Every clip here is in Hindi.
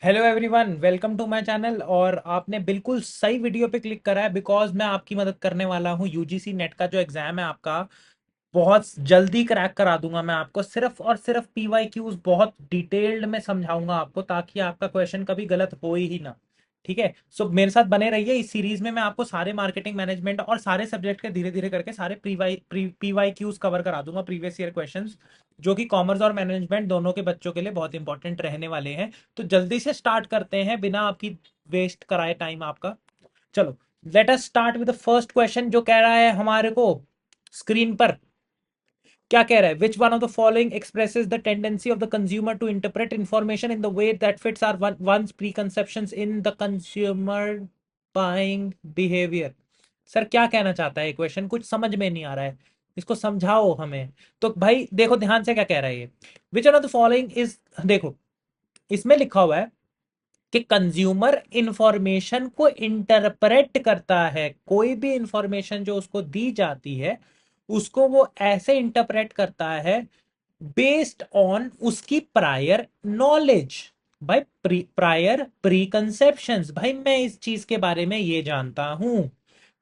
Hello everyone, welcome to my channel. और आपने बिल्कुल सही वीडियो पे क्लिक करा है बिकॉज मैं आपकी मदद करने वाला हूँ। यूजीसी नेट का जो एग्जाम है आपका बहुत जल्दी क्रैक करा दूंगा। मैं आपको सिर्फ और सिर्फ पीवाईक्यूज बहुत डिटेल्ड में समझाऊंगा आपको, ताकि आपका क्वेश्चन कभी गलत हो ही ना। ठीक है, सो मेरे साथ बने रहिए। इस सीरीज में मैं आपको सारे मार्केटिंग मैनेजमेंट और सारे सब्जेक्ट के धीरे धीरे करके सारे पीवाईक्यूज कवर करा दूंगा, प्रीवियस ईयर क्वेश्चंस, जो कि कॉमर्स और मैनेजमेंट दोनों के बच्चों के लिए बहुत इंपॉर्टेंट रहने वाले हैं। तो जल्दी से स्टार्ट करते हैं बिना आपकी वेस्ट कराए टाइम आपका। चलो, let us start with the first question, जो कह रहा है हमारे को स्क्रीन पर। क्या कह रहा है? Which one of the following expresses the tendency of the consumer to interpret information in the way that fits are one's preconceptions in the consumer buying behaviour. Sir क्या कहना चाहता है? क्वेश्चन कुछ समझ में नहीं आ रहा है, इसको समझाओ हमें। तो भाई देखो ध्यान से क्या कह रहा है ये। विच one of the following is, देखो इसमें लिखा हुआ है कि कंज्यूमर इंफॉर्मेशन को इंटरप्रेट करता है। कोई भी इंफॉर्मेशन जो उसको दी जाती है उसको वो ऐसे इंटरप्रेट करता है बेस्ड ऑन उसकी प्रायर नॉलेज। भाई प्रायर प्रीकंसेप्शंस। भाई मैं इस चीज के बारे में ये जानता हूं,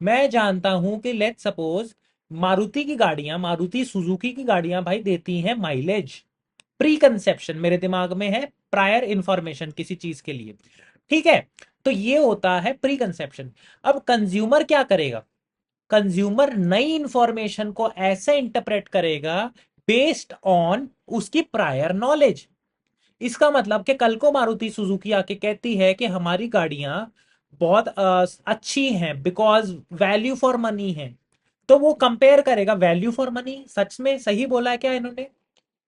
मैं जानता हूं कि लेट सपोज मारुति की गाड़ियां, मारुति सुजुकी की गाड़ियां भाई देती हैं माइलेज। प्री कंसेप्शन मेरे दिमाग में है, प्रायर इंफॉर्मेशन किसी चीज के लिए। ठीक है, तो ये होता है प्री कंसेप्शन। अब कंज्यूमर क्या करेगा? कंज्यूमर नई इंफॉर्मेशन को ऐसे इंटरप्रेट करेगा बेस्ड ऑन उसकी प्रायर नॉलेज। इसका मतलब कि कल को मारुति सुजुकी आके कहती है कि हमारी गाड़ियां बहुत अच्छी हैं बिकॉज वैल्यू फॉर मनी है, तो वो कंपेयर करेगा वैल्यू फॉर मनी। सच में सही बोला है क्या इन्होंने?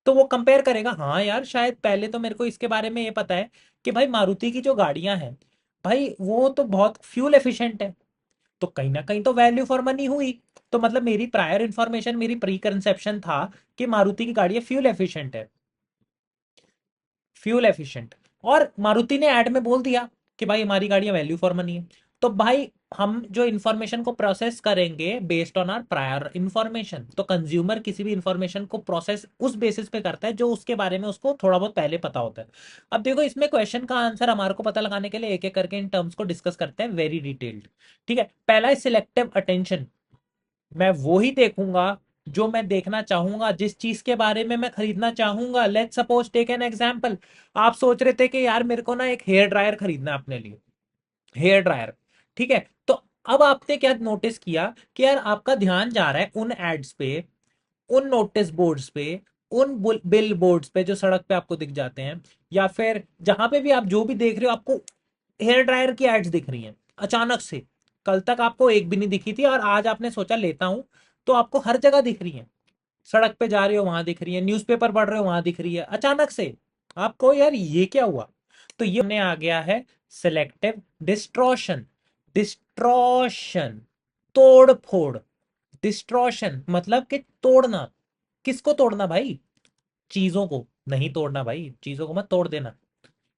तो वो कंपेयर करेगा, हाँ यार शायद पहले तो मेरे को इसके बारे में ये पता है कि भाई मारुति की जो गाड़ियां हैं भाई वो तो बहुत फ्यूल एफिशिएंट है, तो कहीं ना कहीं तो वैल्यू फॉर मनी हुई। तो मतलब मेरी प्रायर इंफॉर्मेशन, मेरी प्री कंसेप्शन था कि मारुति की गाड़ियां फ्यूल एफिशिएंट है, फ्यूल एफिशिएंट। और मारुति ने ऐड में बोल दिया कि भाई हमारी गाड़ियां वैल्यू फॉर मनी है। तो भाई हम जो इंफॉर्मेशन को प्रोसेस करेंगे based on our prior information, तो कंज्यूमर किसी भी इंफॉर्मेशन को प्रोसेस उस बेसिस पे करता है जो उसके बारे में उसको थोड़ा बहुत पहले पता होता है। अब देखो इसमें क्वेश्चन का आंसर हमारे को पता लगाने के लिए एक एक करके इन टर्म्स को डिस्कस करते हैं वेरी डिटेल्ड। ठीक है, पहला है सिलेक्टिव अटेंशन। मैं वो ही देखूंगा जो मैं देखना चाहूंगा, जिस चीज के बारे में मैं खरीदना चाहूंगा। Let's suppose take an example. आप सोच रहे थे कि यार मेरे को ना एक हेयर ड्रायर खरीदना है अपने लिए, हेयर ड्रायर। ठीक है, तो अब आपने क्या नोटिस किया कि यार आपका ध्यान जा रहा है उन एड्स पे, उन नोटिस बोर्ड्स पे, उन बिल बोर्ड्स पे जो सड़क पे आपको दिख जाते हैं, या फिर जहां पे भी आप जो भी देख रहे हो आपको हेयर ड्रायर की एड्स दिख रही हैं अचानक से। कल तक आपको एक भी नहीं दिखी थी और आज आपने सोचा लेता हूं, तो आपको हर जगह दिख रही हैं। सड़क पे जा रहे हो वहां दिख रही है, न्यूज़पेपर पढ़ रहे हो वहां दिख रही है अचानक से। आपको यार ये क्या हुआ? तो ये हमने आ गया है सिलेक्टिव डिस्ट्रॉशन। डिस्ट्रॉशन, तोड़ फोड़। डिस्ट्रॉशन मतलब कि तोड़ना। किसको तोड़ना भाई? चीजों को नहीं तोड़ना भाई, चीजों को मत तोड़ देना।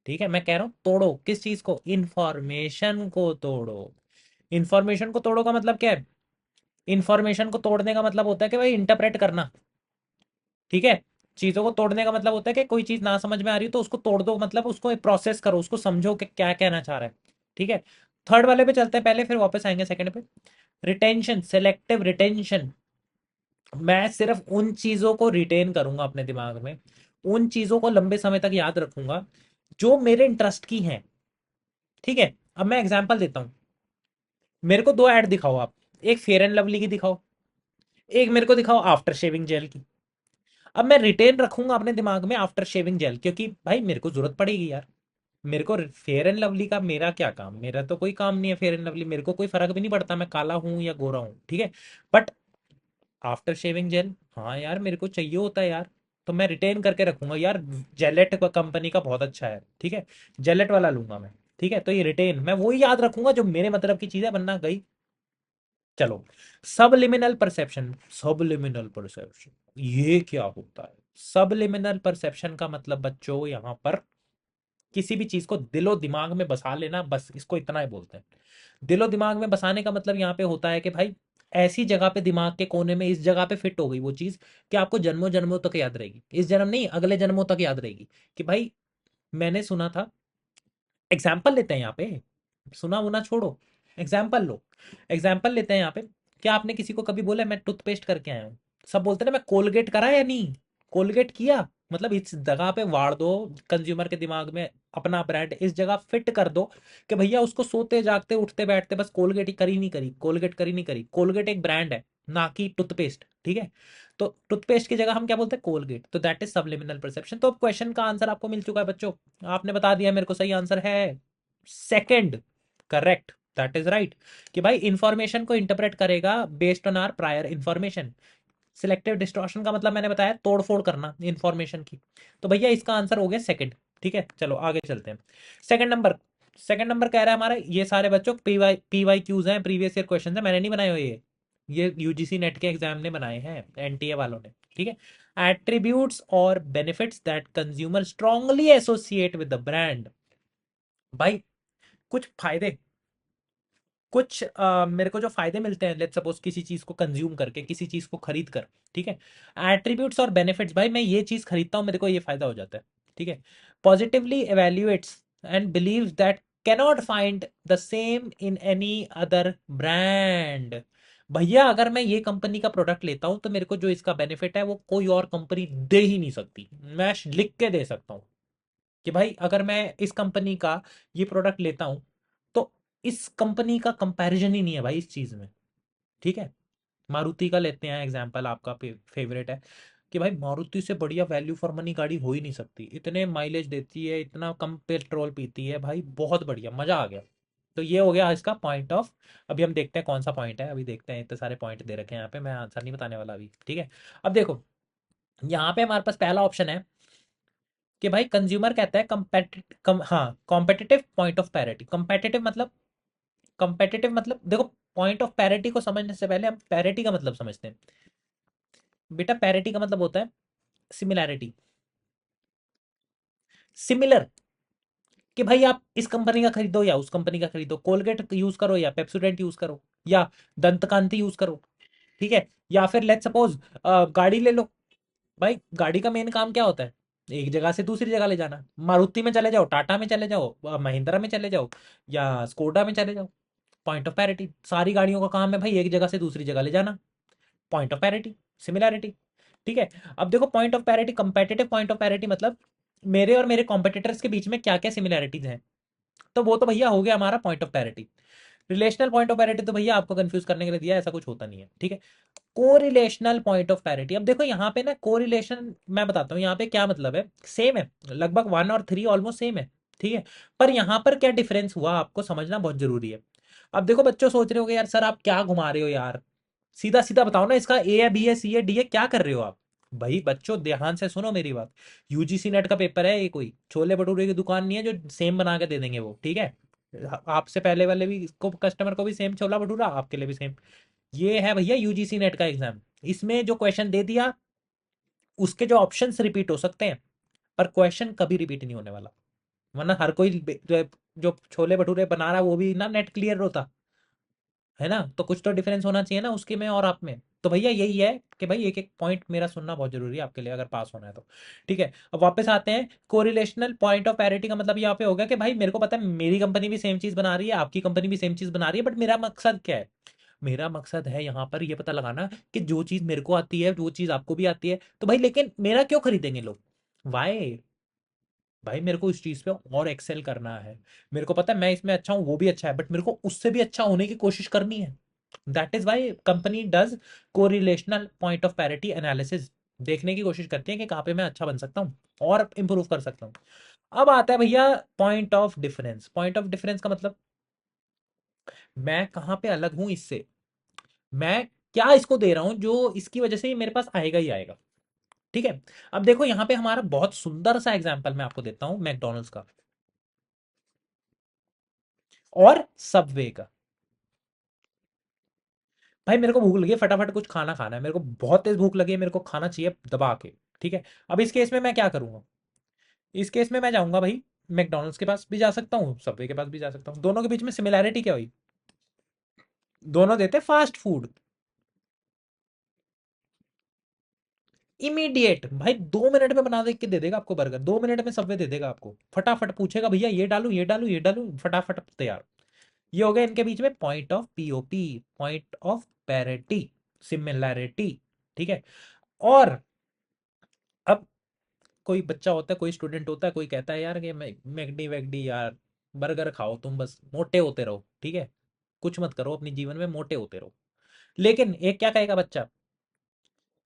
ठीक है, मैं कह रहा हूं तोड़ो किस चीज को? इंफॉर्मेशन को तोड़ो। इंफॉर्मेशन को तोड़ो का मतलब क्या है? इंफॉर्मेशन को तोड़ने का मतलब होता है कि भाई इंटरप्रेट करना। ठीक है, चीजों को तोड़ने का मतलब होता है कि कोई चीज ना समझ में आ रही हो तो उसको तोड़ दो, मतलब उसको प्रोसेस करो, उसको समझो कि क्या कहना चाह रहा है। ठीक है, थर्ड वाले पे चलते हैं पहले, फिर वापस आएंगे सेकंड पे। Retention, selective retention. मैं सिर्फ उन चीजों को रिटेन करूंगा अपने दिमाग में, उन चीजों को लंबे समय तक याद रखूंगा जो मेरे इंटरेस्ट की हैं। ठीक है, अब मैं एग्जांपल देता हूं। मेरे को दो ऐड दिखाओ आप, एक फेयर एंड लवली की दिखाओ, एक मेरे को दिखाओ आफ्टर शेविंग जेल की। अब मैं रिटेन रखूंगा अपने दिमाग में आफ्टर शेविंग जेल, क्योंकि भाई मेरे को जरूरत पड़ेगी यार। मेरे को फेयर एंड लवली का मेरा क्या काम? मेरा तो कोई काम नहीं है फेयर एंड लवली, मेरे को कोई फर्क भी नहीं पड़ता मैं काला हूं या गोरा हूं। ठीक है, बट आफ्टर शेविंग जेल हाँ यार मेरे को चाहिए होता है यार, तो मैं रिटेन करके रखूंगा यार। जेलेट कंपनी का बहुत अच्छा है, ठीक है, जेलेट वाला लूंगा मैं। ठीक है, तो ये रिटेन मैं वही याद रखूंगा जो मेरे मतलब की चीज है, बनना गई। चलो, सबलिमिनल परसेप्शन। सबलिमिनल परसेप्शन ये क्या होता है? सबलिमिनल परसेप्शन का मतलब बच्चों यहाँ पर किसी भी चीज को दिलो दिमाग में बसा लेना, बस इसको इतना ही बोलते हैं। दिलो दिमाग में बसाने का मतलब यहाँ पे होता है कि भाई ऐसी जगह पे दिमाग के कोने में इस जगह पे फिट हो गई वो चीज कि आपको जन्मों जन्मों तक याद रहेगी। इस जन्म नहीं, अगले जन्मों तक याद रहेगी कि भाई मैंने सुना था एग्जाम्पल लेते हैं यहाँ पे, सुना वुना छोड़ो, एग्जाम्पल लो। एग्जाम्पल लेते हैं यहाँ पे। क्या आपने किसी को कभी बोला मैं टूथपेस्ट करके आया हूँ? सब बोलते हैं ना मैं कोलगेट करा या नहीं, कोलगेट किया। मतलब इस जगह पे वाड़ दो कंज्यूमर के दिमाग में, अपना ब्रांड इस जगह फिट कर दो कि भैया उसको सोते जागते उठते बैठते बस कोलगेट ही करी नहीं करी, कोलगेट करी नहीं करी। कोलगेट एक ब्रांड है, ना कि टूथपेस्ट, ठीक है? तो टूथपेस्ट की जगह हम क्या बोलते हैं, कोलगेट। तो दैट इज सबलिमिनल परसेप्शन। तो अब क्वेश्चन का आंसर आपको मिल चुका है बच्चों, आपने बता दिया मेरे को सही आंसर है second, correct, that is right. कि भाई इंफॉर्मेशन को इंटरप्रेट करेगा based on our prior information. Selective distortion का मतलब मैंने बताया तोड़फोड़ करना इंफॉर्मेशन की। तो भैया इसका आंसर हो गया सेकंड। ठीक है, चलो आगे चलते हैं। सेकंड नंबर, सेकंड नंबर कह रहा है हमारा, ये सारे बच्चों पी वाई क्यूज हैं, प्रीवियस ईयर क्वेश्चन है, मैंने नहीं बनाए हुए ये यूजीसी नेट के एग्जाम ने बनाए हैं, एनटीए वालों ने, ठीक है। एट्रीब्यूट्स और benefits that consumer strongly associate with the brand. भाई कुछ फायदे, कुछ मेरे को जो फायदे मिलते हैं, लेट्स सपोज किसी चीज को कंज्यूम करके, किसी चीज को खरीद कर, ठीक है। एट्रीब्यूट्स और बेनिफिट्स, भाई मैं ये चीज खरीदता हूँ मेरे को ये फायदा हो जाता है, ठीक है। Positively evaluates and believe that cannot find the same in any other brand. भैया अगर मैं ये कंपनी का प्रोडक्ट लेता हूं तो मेरे को जो इसका बेनिफिट है वो कोई और कंपनी दे ही नहीं सकती। मैं लिख के दे सकता हूँ कि भाई अगर मैं इस कंपनी का ये प्रोडक्ट लेता हूं तो इस कंपनी का कंपैरिजन ही नहीं है भाई इस चीज में, ठीक है। मारुति का लेते हैं एग्जांपल, आपका फेवरेट है कि भाई मारुति से बढ़िया वैल्यू फॉर मनी गाड़ी हो ही नहीं सकती, इतने माइलेज देती है, इतना कम पेट्रोल पीती है, भाई बहुत बढ़िया, मजा आ गया। तो ये हो गया इसका पॉइंट ऑफ। अभी हम देखते हैं कौन सा पॉइंट है, अभी देखते हैं, इतने सारे पॉइंट दे रखे हैं यहाँ पे, मैं आंसर नहीं बताने वाला अभी, ठीक है। अब देखो यहाँ पे हमारे पास पहला ऑप्शन है कि भाई कंज्यूमर कहता है हाँ competitive point of parity. Competitive मतलब देखो, पॉइंट ऑफ पैरिटी को समझने से पहले हम पैरिटी का मतलब समझते हैं। बेटा पैरिटी का मतलब होता है सिमिलैरिटी, सिमिलर, कि भाई आप इस कंपनी का खरीदो या उस कंपनी का खरीदो, कोलगेट यूज करो या पेप्सोडेंट यूज करो या दंतकांति यूज करो, ठीक है। या फिर लेट्स सपोज गाड़ी ले लो। भाई गाड़ी का मेन काम क्या होता है, एक जगह से दूसरी जगह ले जाना। मारुति में चले जाओ, टाटा में चले जाओ, महिंद्रा में चले जाओ, या स्कोडा में चले जाओ, पॉइंट ऑफ पैरिटी। सारी गाड़ियों का काम है भाई एक जगह से दूसरी जगह ले जाना, पॉइंट ऑफ पैरिटी, सिमिलैरिटी, ठीक है। अब देखो point of parity, competitive point of parity मतलब मेरे और मेरे कॉम्पिटिटर्स के बीच में क्या क्या सिमिलैरिटीज हैं, तो वो तो भैया हो गया हमारा point of parity. Relational point of parity तो भैया आपको कंफ्यूज करने के लिए दिया है, ऐसा कुछ होता नहीं है, ठीक है। कोरिलेशनल पॉइंट ऑफ पैरिटी, अब देखो यहाँ पे ना कोरिलेशन मैं बताता हूँ यहाँ पे क्या मतलब है, सेम है लगभग 1 और 3 ऑलमोस्ट सेम है, ठीक है। पर यहाँ पर क्या डिफरेंस हुआ आपको समझना बहुत जरूरी है। अब देखो बच्चों सोच रहे हो यार सर आप क्या घुमा रहे हो यार, सीधा सीधा बताओ ना, इसका ए है बी है सी है डी है, क्या कर रहे हो आप? भाई बच्चों ध्यान से सुनो मेरी बात, यूजीसी नेट का पेपर है ये, कोई छोले भटूरे की दुकान नहीं है जो सेम बना के दे देंगे वो, ठीक है। आपसे पहले वाले भी को कस्टमर को भी सेम छोला भटूरा, आपके लिए भी सेम। ये है भैया यूजीसी नेट का एग्जाम, इसमें जो क्वेश्चन दे दिया उसके जो ऑप्शंस रिपीट हो सकते हैं, पर क्वेश्चन कभी रिपीट नहीं होने वाला। वरना हर कोई जो छोले भटूरे बना रहा है वो भी ना नेट क्लियर होता है ना, तो कुछ तो डिफरेंस होना चाहिए ना उसके में और आप में। तो भैया यही है कि भाई एक एक पॉइंट मेरा सुनना बहुत जरूरी है आपके लिए अगर पास होना है तो, ठीक है। अब वापस आते हैं, कोरिलेशनल पॉइंट ऑफ पैरिटी का मतलब यहाँ पे हो गया कि भाई मेरे को पता है मेरी कंपनी भी सेम चीज बना रही है, आपकी कंपनी भी सेम चीज बना रही है, बट मेरा मकसद क्या है? मेरा मकसद है यहाँ पर ये पता लगाना कि जो चीज मेरे को आती है वो चीज आपको भी आती है, तो भाई लेकिन मेरा क्यों खरीदेंगे लोग? वाई? भाई मेरे को इस चीज पे और एक्सेल करना है, मेरे को पता है मैं इसमें अच्छा हूँ वो भी अच्छा है, बट मेरे को उससे भी अच्छा होने की कोशिश करनी है। That is why company does correlational point of parity analysis, देखने की कोशिश करती है कि कहाँ पे मैं अच्छा बन सकता हूँ और इंप्रूव कर सकता हूँ। अब आता है भैया point of difference. Point of difference का मतलब मैं कहाँ पे अलग हूँ इससे, मैं क्या इसको दे रहा हूँ जो इसकी वजह से ही मेरे पास आएगा ही आएगा, ठीक है। अब देखो यहाँ पे हमारा बहुत सुंदर सा एग्जांपल मैं आपको देता हूँ मैकडॉनल्ड्स का और सबवे का। भाई मेरे को भूख लगी है, फटाफट कुछ खाना खाना है, मेरे को बहुत तेज भूख लगी है, मेरे को खाना चाहिए दबा के, ठीक है। अब इस केस में मैं क्या करूंगा, इस केस में मैं जाऊंगा भाई मैकडॉनल्ड्स के पास भी जा सकता हूँ, सबवे के पास भी जा सकता हूँ, दोनों के बीच में सिमिलैरिटी क्या हुई, दोनों देते फास्ट फूड। इमीडिएट भाई 2 मिनट में बना दे के दे देगा आपको बर्गर, 2 मिनट में सबवे दे देगा आपको, फटाफट पूछेगा भैया ये डालूं ये डालूं ये डालूं, फटाफट तैयार। ये हो गया इनके बीच में point of POP, point of parity, similarity. ठीक है। और अब कोई बच्चा होता है, कोई स्टूडेंट होता है, कोई कहता है यार कि मैं मैगडी वैगडी यार, बर्गर खाओ तुम, बस मोटे होते रहो, ठीक है, कुछ मत करो अपने जीवन में, मोटे होते रहो। लेकिन एक क्या कहेगा बच्चा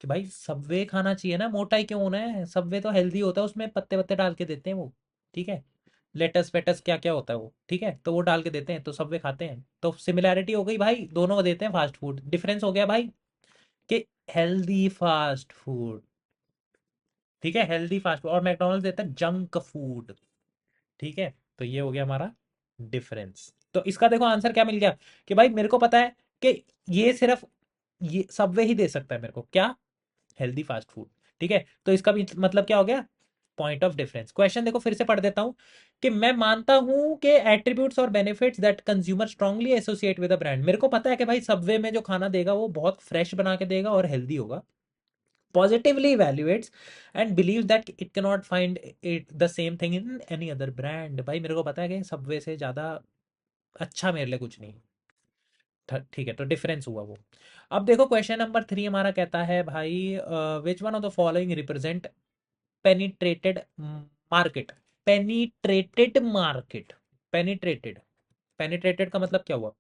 कि भाई सबवे खाना चाहिए ना, मोटा ही क्यों होना है, सबवे तो हेल्दी होता है, उसमें पत्ते वत्ते डाल के देते हैं वो, ठीक है, लेटस वेटस क्या क्या होता है वो, ठीक है, तो वो डाल के देते हैं, तो सबवे खाते हैं, तो सिमिलैरिटी हो गई भाई, दोनों को देते हैं फास्ट फूड, डिफरेंस हो गया भाई कि हेल्दी फास्ट फूड, ठीक है, हेल्दी फास्ट फूड, और मैकडोनल्ड्स देता है जंक फूड, ठीक है। तो ये हो गया हमारा डिफरेंस। तो इसका देखो आंसर क्या मिल गया कि भाई मेरे को पता है कि ये सिर्फ ये सबवे ही दे सकता है मेरे को, क्या, हेल्दी फास्ट फूड, ठीक है। तो इसका भी मतलब क्या हो गया, पॉइंट ऑफ डिफरेंस। क्वेश्चन देखो फिर से पढ़ देता हूं कि मैं मानता हूं कि एट्रीब्यूट्स और benefits that consumer strongly associate with a brand, मेरे को पता है कि भाई सबवे में जो खाना देगा वो बहुत फ्रेश बना के देगा और हेल्दी होगा, positively evaluates and believes that it cannot find it the same thing in any other brand। भाई मेरे को पता है कि सबवे से ज्यादा अच्छा मेरे लिए कुछ नहीं, ठीक है, तो डिफरेंस हुआ वो। अब देखो क्वेश्चन नंबर 3 हमारा कहता है भाई विच one of the following represent penetrated market, penetrated market, penetrated, penetrated का मतलब क्या हुआ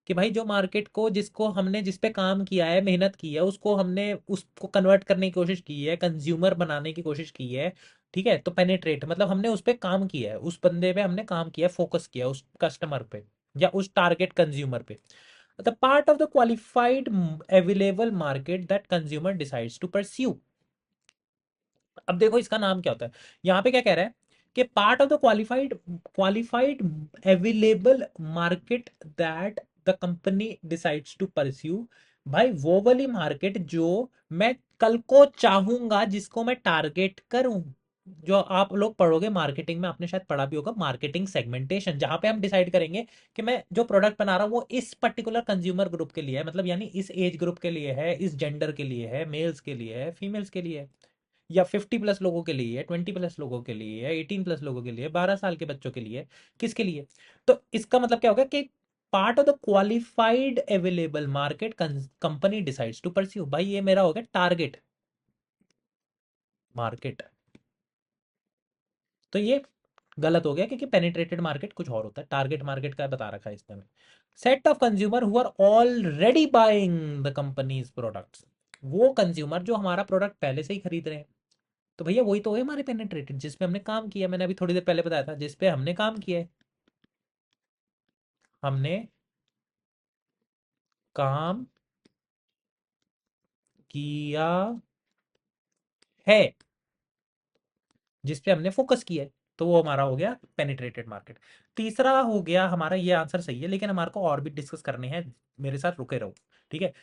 कि भाई जो मार्केट को, जिसको हमने, जिस पे काम किया है, मेहनत की है, उसको हमने उसको कन्वर्ट करने की कोशिश की है, कंज्यूमर बनाने की कोशिश की है, ठीक है, तो पेनिट्रेट मतलब हमने उस पे काम किया है, उस बंदे पे हमने काम किया है, फोकस किया है उस कस्टमर पे या उस टारगेट कंज्यूमर पे, the part of the qualified available market that consumer decides to pursue. अब देखो इसका नाम क्या होता है, यहाँ पे क्या कह रहा है कि part of the qualified, qualified available market that the company decides to pursue, भाई वो वाली मार्केट जो मैं कल को चाहूंगा, जिसको मैं टारगेट करूं, जो आप लोग पढ़ोगे मार्केटिंग में, आपने शायद पढ़ा भी होगा मार्केटिंग सेगमेंटेशन, जहां पे हम डिसाइड करेंगे कि मैं जो प्रोडक्ट बना रहा हूँ वो इस पर्टिकुलर कंज्यूमर ग्रुप के लिए है, मतलब यानी इस एज ग्रुप के लिए है, इस जेंडर के लिए है, मेल्स के लिए है, फीमेल्स के लिए है, या 50+ लोगों के लिए है, 20+ लोगों के लिए है, 18+ लोगों के लिए, 12 साल के बच्चों के लिए, किसके लिए। तो इसका मतलब क्या होगा कि part of the qualified available market company decides to pursue, भाई ये मेरा हो गया टारगेट मार्केट। तो ये गलत हो गया क्योंकि पेनिट्रेटेड मार्केट कुछ और होता है, टारगेट मार्केट का बता रखा है इसमें। Set of consumer who are already buying the company's products, वो कंज्यूमर जो हमारा प्रोडक्ट पहले से ही खरीद रहे हैं, तो भैया वही तो है हमारे पेनिट्रेटेड, जिस पे हमने काम किया, मैंने अभी थोड़ी देर पहले बताया था, जिस पे हमने काम किया है, हमने काम किया है, जिस पे हमने फोकस किया है, तो वो हमारा हो गया पेनिट्रेटेड मार्केट। तीसरा हो गया हमारा, ये आंसर सही है लेकिन हमारे को और भी डिस्कस करने हैं, मेरे साथ रुके रहो, ठीक है।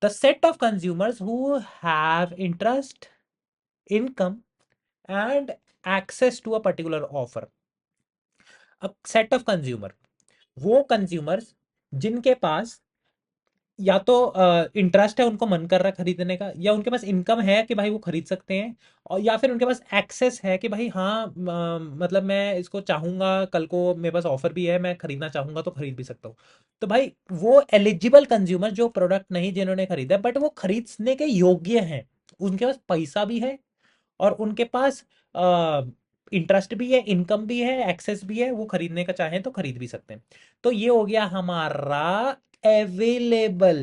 The set of consumers who have interest, income and access to a particular offer. अब सेट ऑफ कंज्यूमर, वो कंज्यूमर्स जिनके पास या तो इंटरेस्ट है, उनको मन कर रहा है खरीदने का, या उनके पास इनकम है कि भाई वो खरीद सकते हैं, और या फिर उनके पास एक्सेस है कि भाई हाँ मतलब मैं इसको चाहूंगा, कल को मेरे पास ऑफर भी है, मैं खरीदना चाहूंगा तो खरीद भी सकता हूँ। तो भाई वो एलिजिबल कंज्यूमर जो प्रोडक्ट नहीं जिन्होंने खरीदा बट वो खरीदने के योग्य हैं, उनके पास पैसा भी है और उनके पास इंटरेस्ट भी है, इनकम भी है, एक्सेस भी है, वो खरीदने का चाहें तो खरीद भी सकते हैं। तो ये हो गया हमारा अवेलेबल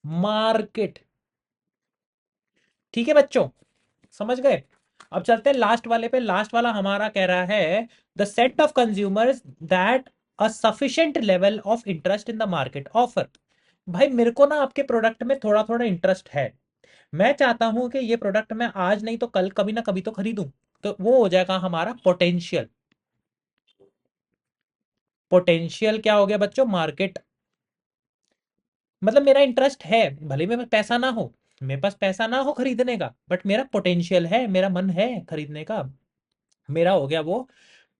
मार्केट। ठीक है बच्चों, समझ गए। अब चलते हैं लास्ट वाले पे, लास्ट वाला हमारा कह रहा है the set of consumers that a sufficient level of interest in the market offer. भाई मेरे को ना आपके प्रोडक्ट में थोड़ा थोड़ा इंटरेस्ट है, मैं चाहता हूं कि ये प्रोडक्ट मैं आज नहीं तो कल, कभी ना कभी तो खरीदूं, तो वो हो जाएगा हमारा पोटेंशियल। पोटेंशियल क्या हो गया बच्चों, मार्केट, मतलब मेरा इंटरेस्ट है, भले मेरे पास पैसा ना हो, मेरे पास पैसा ना हो खरीदने का, बट मेरा पोटेंशियल है, मेरा मन है खरीदने का, मेरा हो गया वो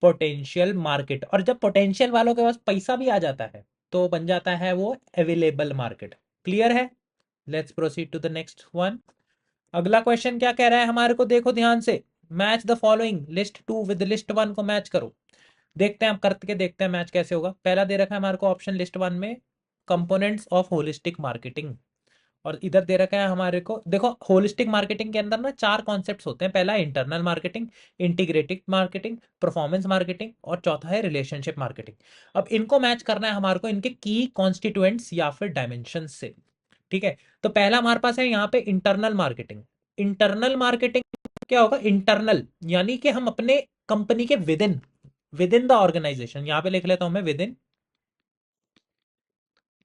पोटेंशियल मार्केट। और जब पोटेंशियल वालों के पास पैसा भी आ जाता है तो बन जाता है वो अवेलेबल मार्केट। क्लियर है। Let's proceed to the next one. अगला क्वेश्चन क्या कह रहा है हमारे को, देखो ध्यान से। Match the following, list two with list one को मैच करो। देखते हैं, हम करके देखते हैं मैच कैसे होगा। पहला दे रखा है हमारे को ऑप्शन लिस्ट वन में, कंपोनेंट्स ऑफ होलिस्टिक मार्केटिंग। और इधर दे रखा है हमारे को, देखो होलिस्टिक मार्केटिंग के अंदर ना चार कॉन्सेप्ट्स होते हैं। पहला है internal marketing, integrated marketing, performance marketing, और चौथा है रिलेशनशिप मार्केटिंग। अब इनको मैच करना है हमारे को इनके की कॉन्स्टिट्यूएंट्स या फिर डायमेंशन से। ठीक है, तो पहला हमारे पास है यहाँ पे इंटरनल मार्केटिंग। इंटरनल मार्केटिंग क्या होगा? इंटरनल यानी कि हम अपने कंपनी के within, within the organisation, यहां पे लिख लेता हूं मैं विद इन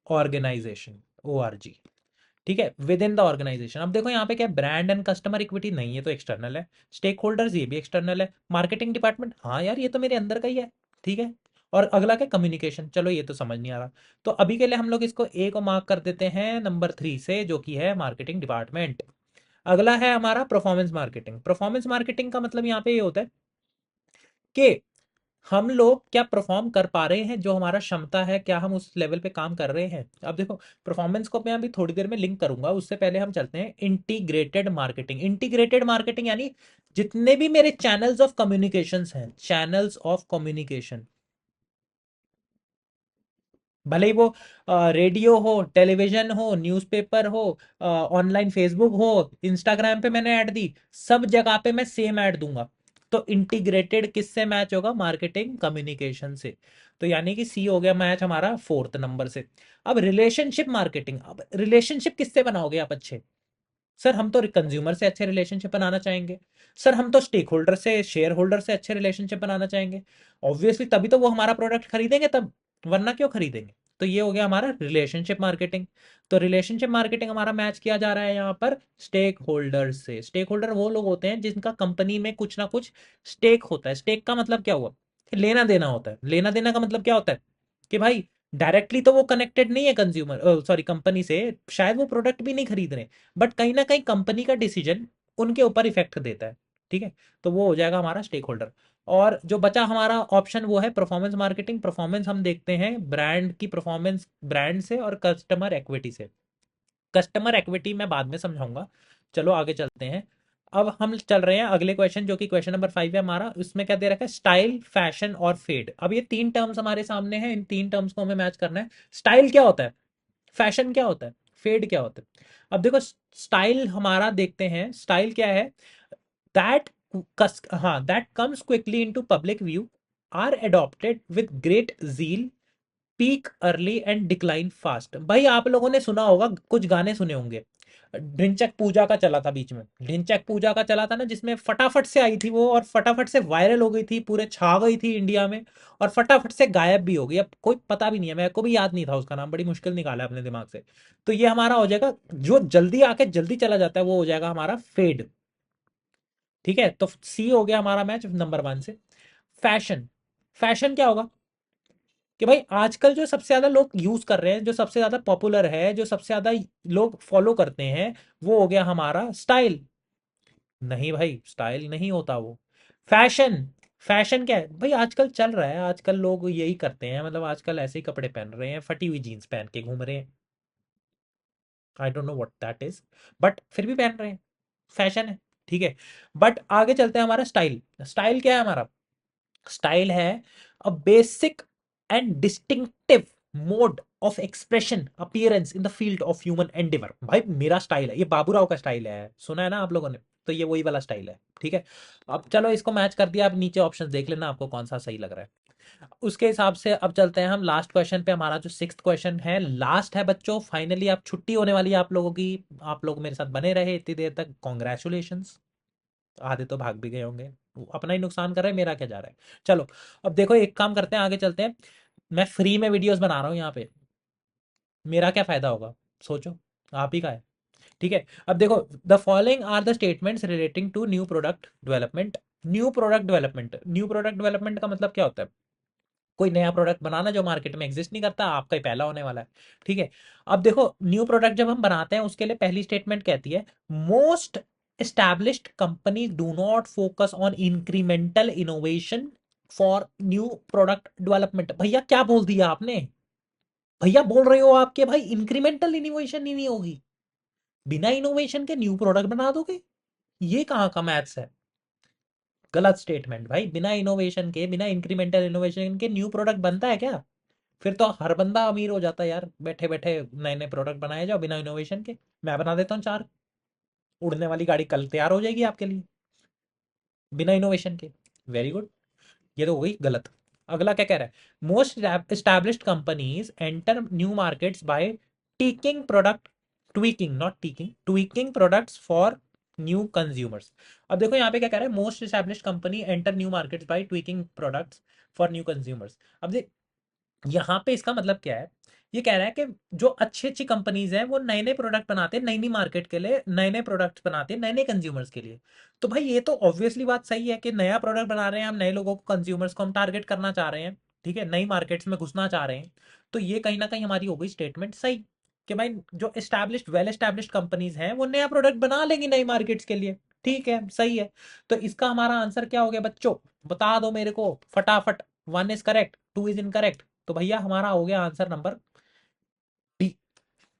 ऑर्गेनाइजेशन, ORG। ठीक है, विद इन द ऑर्गेनाइजेशन। अब देखो यहाँ पे क्या, ब्रांड एंड कस्टमर इक्विटी नहीं, ये तो एक्सटर्नल है। स्टेक होल्डर्स, ये भी एक्सटर्नल है। मार्केटिंग डिपार्टमेंट, हाँ यार ये तो मेरे अंदर का ही है। ठीक है, और अगला क्या, कम्युनिकेशन। चलो ये तो समझ नहीं आ रहा, तो अभी के लिए हम लोग इसको ए को मार्क कर देते हैं नंबर 3 से, जो कि है मार्केटिंग डिपार्टमेंट। अगला है हमारा परफॉर्मेंस मार्केटिंग। परफॉर्मेंस मार्केटिंग का मतलब यहाँ पे ये होता है कि हम लोग क्या परफॉर्म कर पा रहे हैं, जो हमारा क्षमता है, क्या हम उस लेवल पे काम कर रहे हैं। अब देखो परफॉर्मेंस को मैं अभी थोड़ी देर में लिंक करूंगा, उससे पहले हम चलते हैं इंटीग्रेटेड मार्केटिंग। इंटीग्रेटेड मार्केटिंग यानी जितने भी मेरे चैनल्स ऑफ कम्युनिकेशंस हैं, चैनल्स ऑफ कम्युनिकेशन, भले ही वो रेडियो हो, टेलीविजन हो, न्यूज़पेपर हो, ऑनलाइन फेसबुक हो, इंस्टाग्राम पे मैंने ऐड दी, सब जगह पे मैं सेम ऐड दूंगा। तो इंटीग्रेटेड किससे मैच होगा? मार्केटिंग कम्युनिकेशन से। तो यानी कि सी हो गया मैच हमारा फोर्थ नंबर से। अब रिलेशनशिप मार्केटिंग, अब रिलेशनशिप किससे बनाओगे आप अच्छे? सर हम तो कंज्यूमर से अच्छे रिलेशनशिप बनाना चाहेंगे। सर हम तो स्टेक होल्डर से, शेयर होल्डर से अच्छे रिलेशनशिप बनाना चाहेंगे। ऑब्वियसली तभी तो वो हमारा प्रोडक्ट खरीदेंगे तब, वरना क्यों खरीदेंगे? तो ये हो गया हमारा रिलेशनशिप मार्केटिंग। तो रिलेशनशिप मार्केटिंग हमारा मैच किया जा रहा है यहाँ पर स्टेक होल्डर से। स्टेक होल्डर वो लोग होते हैं जिनका कंपनी में कुछ ना कुछ स्टेक होता है। स्टेक का मतलब क्या हुआ? कि लेना देना होता है। लेना देना का मतलब क्या होता है? कि भाई डायरेक्टली तो वो कनेक्टेड नहीं है कंज्यूमर, सॉरी कंपनी से, शायद वो प्रोडक्ट भी नहीं खरीद रहे, बट कहीं ना कहीं कंपनी का डिसीजन उनके ऊपर इफेक्ट देता है। ठीक है, तो वो हो जाएगा हमारा स्टेक होल्डर। और जो बचा हमारा ऑप्शन वो है परफॉर्मेंस मार्केटिंग। परफॉर्मेंस हम देखते हैं ब्रांड की परफॉर्मेंस, ब्रांड से और कस्टमर एक्विटी से। कस्टमर एक्विटी मैं बाद में समझाऊंगा। चलो आगे चलते हैं। अब हम चल रहे हैं अगले क्वेश्चन, जो कि क्वेश्चन नंबर 5 है हमारा। उसमें क्या दे रखा है? स्टाइल, फैशन और फेड। अब ये तीन टर्म्स हमारे सामने हैं, इन तीन टर्म्स को हमें मैच करना है। स्टाइल क्या होता है? फैशन क्या होता है? फेड क्या होता है? अब देखो स्टाइल हमारा देखते हैं, स्टाइल क्या है? दैट, हाँ, that comes quickly into public view, are adopted with great zeal, peak early and decline fast. भाई आप लोगों ने सुना होगा, कुछ गाने सुने होंगे। ढिंचैक पूजा का चला था बीच में, ढिंचैक पूजा का चला था ना, जिसमें फटाफट से आई थी वो, और फटाफट से वायरल हो गई थी, पूरे छा गई थी इंडिया में, और फटाफट से गायब भी हो गई। अब कोई पता भी नहीं है, मेरे को भी याद नहीं था उसका नाम, बड़ी मुश्किल निकाला है अपने दिमाग से। तो ये हमारा हो जाएगा, जो जल्दी आके जल्दी चला जाता है वो हो जाएगा हमारा फेड। ठीक है, तो सी हो गया हमारा मैच नंबर 1 से। फैशन, फैशन क्या होगा? कि भाई आजकल जो सबसे ज्यादा लोग यूज कर रहे हैं, जो सबसे ज्यादा पॉपुलर है, जो सबसे ज्यादा लोग फॉलो करते हैं, वो हो गया हमारा स्टाइल। नहीं भाई, स्टाइल नहीं होता वो, फैशन। फैशन क्या है भाई? आजकल चल रहा है, आजकल लोग यही करते हैं, मतलब आजकल ऐसे ही कपड़े पहन रहे हैं, फटी हुई जीन्स पहन के घूम रहे हैं। I don't know what that is, but फिर भी पहन रहे हैं, फैशन है। ठीक है, बट आगे चलते हैं। हमारा स्टाइल, स्टाइल क्या है हमारा? स्टाइल है a basic and distinctive mode of expression appearance in the field of human Endeavour. भाई मेरा स्टाइल है, ये बाबूराव का स्टाइल है, सुना है ना आप लोगों ने? तो ये वही वाला स्टाइल है। ठीक है, अब चलो इसको मैच कर दिया। अब नीचे ऑप्शन देख लेना आपको कौन सा सही लग रहा है, उसके हिसाब से अब चलते हैं हम लास्ट क्वेश्चन पे। हमारा जो सिक्स्थ क्वेश्चन है, लास्ट है बच्चों, फाइनली आप छुट्टी होने वाली है आप लोगों की। आप लोग मेरे साथ बने रहे इतनी देर तक, कॉन्ग्रेचुलेशंस। आधे तो भाग भी गए होंगे, वो अपना ही नुकसान कर रहे हैं, मेरा क्या जा रहा है। चलो अब देखो एक काम करते हैं, आगे चलते हैं। मैं फ्री में वीडियोस बना रहा हूँ यहाँ पे, मेरा क्या फायदा होगा? सोचो, आप ही का है। ठीक है, अब देखो, the following are the statements relating to new product development. New product development, new product development का मतलब क्या होता है? कोई नया प्रोडक्ट बनाना जो मार्केट में एग्जिस्ट नहीं करता, आपका ही पहला होने वाला है। ठीक है, अब देखो न्यू प्रोडक्ट जब हम बनाते हैं, उसके लिए पहली स्टेटमेंट कहती है, most established companies do not focus on incremental innovation for new product development। भैया क्या बोल दिया आपने? भैया बोल रहे हो आपके भाई इंक्रीमेंटल इनोवेशन ही नहीं होगी? बिना इनोवेशन के न्यू प्रोडक्ट बना दोगे? ये कहाँ का मैथ्स है? गलत स्टेटमेंट भाई। बिना इनोवेशन के, बिना इंक्रीमेंटल इनोवेशन के न्यू प्रोडक्ट बनता है क्या? फिर तो हर बंदा अमीर हो जाता है यार, बैठे बैठे नए नए प्रोडक्ट बनाए जाओ बिना इनोवेशन के। मैं बना देता हूँ चार, उड़ने वाली गाड़ी कल तैयार हो जाएगी आपके लिए, बिना इनोवेशन के। Very good. ये तो हो गई गलत। अगला क्या कह रहा है? Most established companies enter new markets by taking product, tweaking not taking, tweaking products for new consumers. अब देखो यहाँ पे क्या कह रहा है, most established company enter new markets by tweaking products for new consumers. अब देख, यहाँ पे इसका मतलब क्या है? ये कह रहा है कि जो अच्छी अच्छी कंपनीज हैं वो नए नए प्रोडक्ट बनाते हैं नई नई मार्केट के लिए, नए नए प्रोडक्ट्स बनाते हैं नए नए कंज्यूमर्स के लिए। तो भाई ये तो ऑब्वियसली बात सही है कि नया प्रोडक्ट बना रहे हैं हम, नए लोगों को, कंज्यूमर्स को हम टारगेट करना चाह रहे हैं, ठीक है, नई मार्केट्स में घुसना चाह रहे हैं। तो ये कहीं ना कहीं हमारी हो गई स्टेटमेंट सही, कि भाई जो एस्टैब्लिश्ड, वेल एस्टैब्लिश्ड कंपनीज हैं वो नया प्रोडक्ट बना लेंगी नई मार्केट्स के लिए। ठीक है, सही है। तो इसका हमारा आंसर क्या हो गया बच्चों? बता दो मेरे को फटाफट। One is correct, two is incorrect. तो भैया हमारा हो गया आंसर नंबर डी,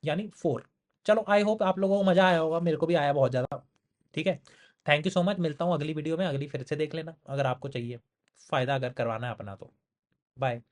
यानी फोर। चलो, आई होप आप लोगों को मजा आया होगा, मेरे को भी आया बहुत ज़्यादा। ठीक है, थैंक यू सो मच। मिलता हूँ अगली वीडियो में, अगली फिर से देख लेना अगर आपको चाहिए फ़ायदा अगर करवाना है अपना तो। बाय।